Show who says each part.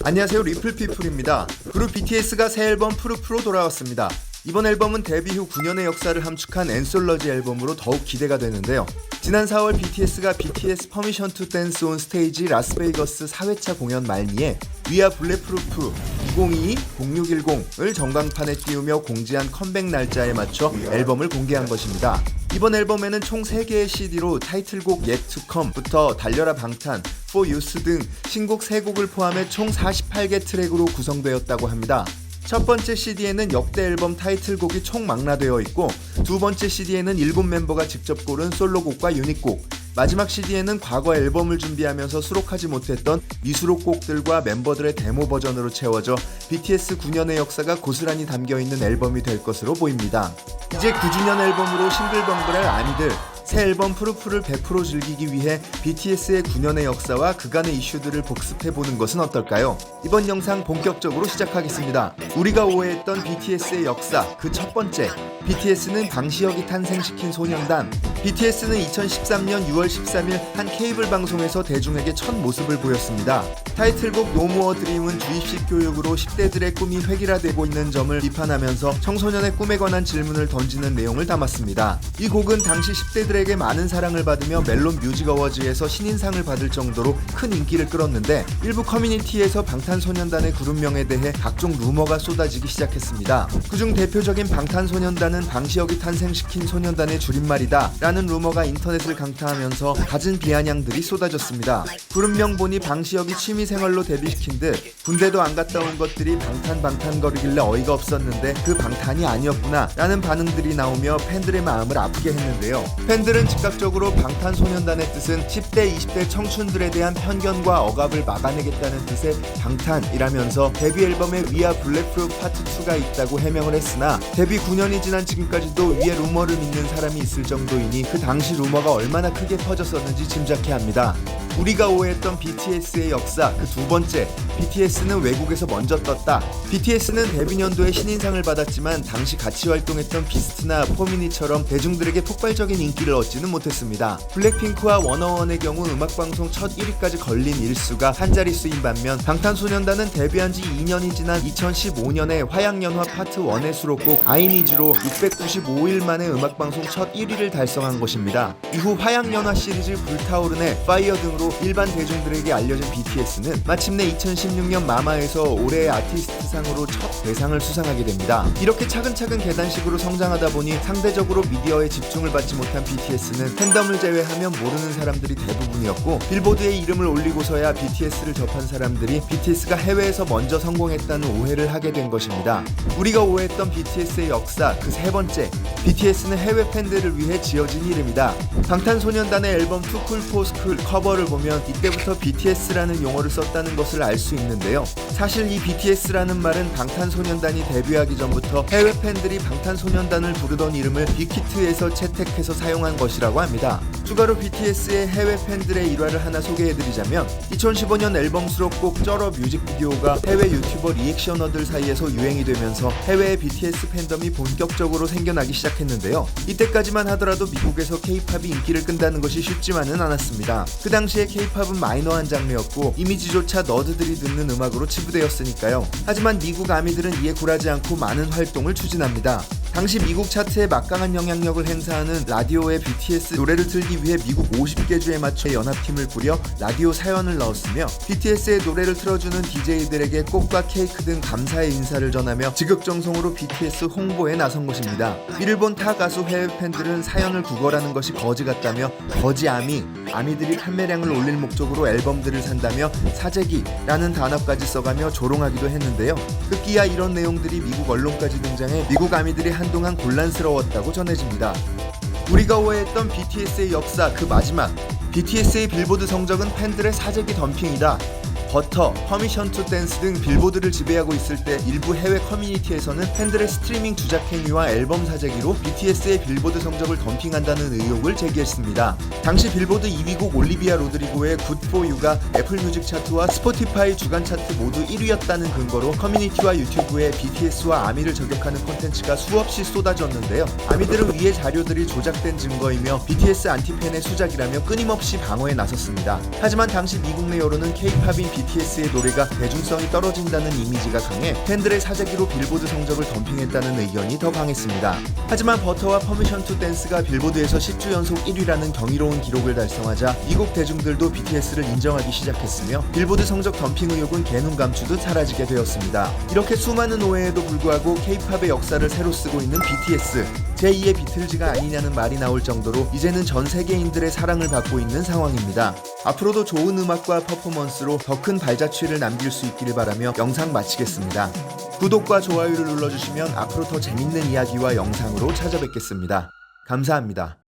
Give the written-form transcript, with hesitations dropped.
Speaker 1: 안녕하세요, 리플피플입니다. 그룹 BTS가 새 앨범 프루프로 돌아왔습니다. 이번 앨범은 데뷔 후 9년의 역사를 함축한 앤솔러지 앨범으로 더욱 기대가 되는데요. 지난 4월 BTS가 BTS 퍼미션 투 댄스 온 스테이지 라스베이거스 4회차 공연 말미에 위아 블랙프루프 2022-0610을 전광판에 띄우며 공지한 컴백 날짜에 맞춰 앨범을 공개한 것입니다. 이번 앨범에는 총 3개의 CD로 타이틀곡 Yet to Come부터 달려라 방탄, For Youth 등 신곡 3곡을 포함해 총 48개 트랙으로 구성되었다고 합니다. 첫 번째 CD에는 역대 앨범 타이틀곡이 총 망라되어 있고, 두 번째 CD에는 7멤버가 직접 고른 솔로곡과 유닛곡, 마지막 CD에는 과거 앨범을 준비하면서 수록하지 못했던 미수록 곡들과 멤버들의 데모 버전으로 채워져 BTS 9년의 역사가 고스란히 담겨있는 앨범이 될 것으로 보입니다. 이제 9주년 앨범으로 싱글벙글할 아미들, 새 앨범 프루프를 100% 즐기기 위해 BTS의 9년의 역사와 그간의 이슈들을 복습해보는 것은 어떨까요? 이번 영상 본격적으로 시작하겠습니다. 우리가 오해했던 BTS의 역사, 그 첫 번째, BTS는 방시혁이 탄생시킨 소년단. BTS는 2013년 6월 13일 한 케이블 방송에서 대중에게 첫 모습을 보였습니다. 타이틀곡 No More Dream은 주입식 교육으로 10대들의 꿈이 획일화되고 있는 점을 비판하면서 청소년의 꿈에 관한 질문을 던지는 내용을 담았습니다. 이 곡은 당시 10대들에게 많은 사랑을 받으며 멜론 뮤직 어워즈에서 신인상을 받을 정도로 큰 인기를 끌었는데, 일부 커뮤니티에서 방탄소년단의 그룹명에 대해 각종 루머가 쏟아지기 시작했습니다. 그중 대표적인 방탄소년단은 방시혁이 탄생시킨 소년단의 줄임말이다 라는 루머가 인터넷을 강타하면서 갖은 비아냥들이 쏟아졌습니다. 그룹명 보니 방시혁이 취미생활로 데뷔시킨 듯 군대도 안 갔다 온 것들이 방탄거리길래 어이가 없었는데 그 방탄이 아니었구나 라는 반응들이 나오며 팬들의 마음을 아프게 했는데요. 팬들은 즉각적으로 방탄소년단의 뜻은 10대, 20대 청춘들에 대한 편견과 억압을 막아내겠다는 뜻의 방탄이라면서 데뷔 앨범에 위아 블랙프루프 파트 2가 있다고 해명을 했으나, 데뷔 9년이 지난 지금까지도 위의 루머를 믿는 사람이 있을 정도이니 그 당시 루머가 얼마나 크게 퍼졌었는지 짐작해야 합니다. 우리가 오해했던 BTS의 역사, 그 두 번째, BTS는 외국에서 먼저 떴다. BTS는 데뷔 년도에 신인상을 받았지만 당시 같이 활동했던 비스트나 포미니처럼 대중들에게 폭발적인 인기를 얻지는 못했습니다. 블랙핑크와 워너원의 경우 음악방송 첫 1위까지 걸린 일수가 한 자릿수인 반면, 방탄소년단은 데뷔한 지 2년이 지난 2015년에 화양연화 파트 1의 수록곡 I Need You로 695일 만에 음악방송 첫 1위를 달성한 것입니다. 이후 화양연화 시리즈 불타오르네, 파이어 등으로 일반 대중들에게 알려진 BTS는 마침내 2016년 마마에서 올해의 아티스트상으로 첫 대상을 수상하게 됩니다. 이렇게 차근차근 계단식으로 성장하다 보니 상대적으로 미디어에 집중을 받지 못한 BTS는 팬덤을 제외하면 모르는 사람들이 대부분이었고, 빌보드에 이름을 올리고서야 BTS를 접한 사람들이 BTS가 해외에서 먼저 성공했다는 오해를 하게 된 것입니다. 우리가 오해했던 BTS의 역사, 그 세 번째, BTS는 해외 팬들을 위해 지어진 이름이다. 방탄소년단의 앨범 Too Cool for School 커버를 보면 이때부터 BTS라는 용어를 썼다는 것을 알 수 있는데요. 사실 이 BTS라는 말은 방탄소년단이 데뷔하기 전부터 해외 팬들이 방탄소년단을 부르던 이름을 빅히트에서 채택해서 사용한 것이라고 합니다. 추가로 BTS의 해외 팬들의 일화를 하나 소개해드리자면, 2015년 앨범 수록곡 쩔어 뮤직비디오가 해외 유튜버 리액셔너들 사이에서 유행이 되면서 해외의 BTS 팬덤이 본격적으로 생겨나기 시작했는데요. 이때까지만 하더라도 미국에서 K-팝이 인기를 끈다는 것이 쉽지만은 않았습니다. 그 당시에 K-팝은 마이너한 장르였고 이미지조차 너드들이 듣는 음악으로 치부되었으니까요. 하지만 미국 아미들은 이에 굴하지 않고 많은 활동을 추진합니다. 당시 미국 차트에 막강한 영향력을 행사하는 라디오에 BTS 노래를 틀기 위해 미국 50개 주에 맞춰 연합팀을 꾸려 라디오 사연을 넣었으며, BTS의 노래를 틀어주는 DJ들에게 꽃과 케이크 등 감사의 인사를 전하며 지극정성으로 BTS 홍보에 나선 것입니다. 이를 본 타 가수 해외 팬들은 사연을 구걸하는 것이 거지 같다며 거지 아미, 아미들이 판매량을 올릴 목적으로 앨범들을 산다며 사재기라는 단어까지 써가며 조롱하기도 했는데요. 급기야 이런 내용들이 미국 언론까지 등장해 미국 아미들이 한동안 곤란스러웠다고 전해집니다. 우리가 오해했던 BTS의 역사, 그 마지막, BTS의 빌보드 성적은 팬들의 사재기 덤핑이다. 버터, 퍼미션 투 댄스 등 빌보드를 지배하고 있을 때 일부 해외 커뮤니티에서는 팬들의 스트리밍 주작 행위와 앨범 사재기로 BTS의 빌보드 성적을 덤핑한다는 의혹을 제기했습니다. 당시 빌보드 2위곡 올리비아 로드리고의 Good For You가 애플 뮤직 차트와 스포티파이 주간 차트 모두 1위였다는 근거로 커뮤니티와 유튜브에 BTS와 아미를 저격하는 콘텐츠가 수없이 쏟아졌는데요. 아미들은 위의 자료들이 조작된 증거이며 BTS 안티팬의 수작이라며 끊임없이 방어에 나섰습니다. 하지만 당시 미국 내 여론은 K-팝인 BTS의 노래가 대중성이 떨어진다는 이미지가 강해 팬들의 사재기로 빌보드 성적을 덤핑했다는 의견이 더 강했습니다. 하지만 버터와 퍼미션 투 댄스가 빌보드에서 10주 연속 1위라는 경이로운 기록을 달성하자 미국 대중들도 BTS를 인정하기 시작했으며 빌보드 성적 덤핑 의혹은 개눈 감추듯 사라지게 되었습니다. 이렇게 수많은 오해에도 불구하고 K-팝의 역사를 새로 쓰고 있는 BTS, 제2의 비틀즈가 아니냐는 말이 나올 정도로 이제는 전 세계인들의 사랑을 받고 있는 상황입니다. 앞으로도 좋은 음악과 퍼포먼스로 더 큰 발자취를 남길 수 있기를 바라며 영상 마치겠습니다. 구독과 좋아요를 눌러주시면 앞으로 더 재밌는 이야기와 영상으로 찾아뵙겠습니다. 감사합니다.